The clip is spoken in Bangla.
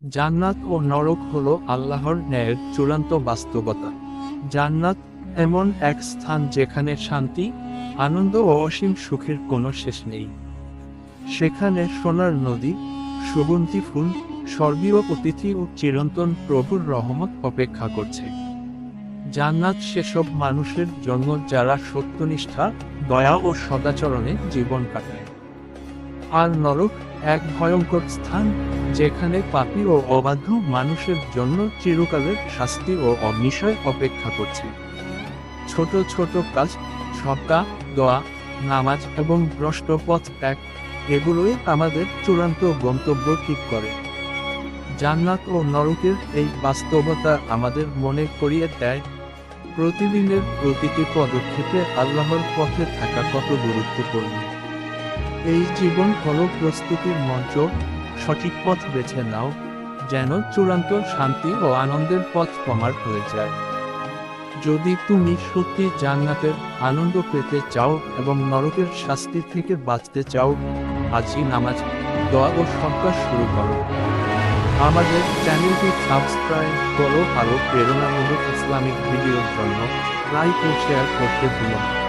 জান্নাত ও নরক হলো আল্লাহর ন্যায়ের চূড়ান্ত বাস্তবতা। জান্নাত এমন এক স্থান যেখানে শান্তি, আনন্দ ও অসীম সুখের কোনো শেষ নেই। সেখানে সোনার নদী, সুগন্ধি ফুল, স্বর্গীয় অতিথি ও চিরন্তন প্রভুর রহমত অপেক্ষা করছে। জান্নাত সেসব মানুষের জন্য যারা সত্যনিষ্ঠা, দয়া ও সদাচরণে জীবন কাটায়। আর নরক এক ভয়ঙ্কর স্থান, যেখানে পাপী ও অবাধ্য মানুষের জন্য চিরকালের শাস্তি ও অনিশ্চয় অপেক্ষা করছে। ছোট ছোট কাজ, সদকা, দোয়া, নামাজ এবং ভ্রষ্ট পথ ত্যাগ, এগুলোই আমাদের চূড়ান্ত গন্তব্য ঠিক করে। জান্নাত ও নরকের এই বাস্তবতা আমাদের মনে করিয়ে দেয়, প্রতিদিনের প্রতিটি পদক্ষেপে আল্লাহর পথে থাকা কত গুরুত্বপূর্ণ। এই জীবন হলো প্রস্তুতির মঞ্চ, সঠিক পথ বেছে নাও, যেন চূড়ান্ত শান্তি ও আনন্দের পথ তোমার হয়ে যায়। যদি তুমি সত্যি জান্নাতের আনন্দ পেতে চাও এবং নরকের শাস্তি থেকে বাঁচতে চাও, আজই নামাজ, দোয়া ও সদকা শুরু করো। আমাদের চ্যানেলটি সাবস্ক্রাইব করো, আরও প্রেরণামূলক ইসলামিক ভিডিওর জন্য লাইক ও শেয়ার করতে ভুলো না।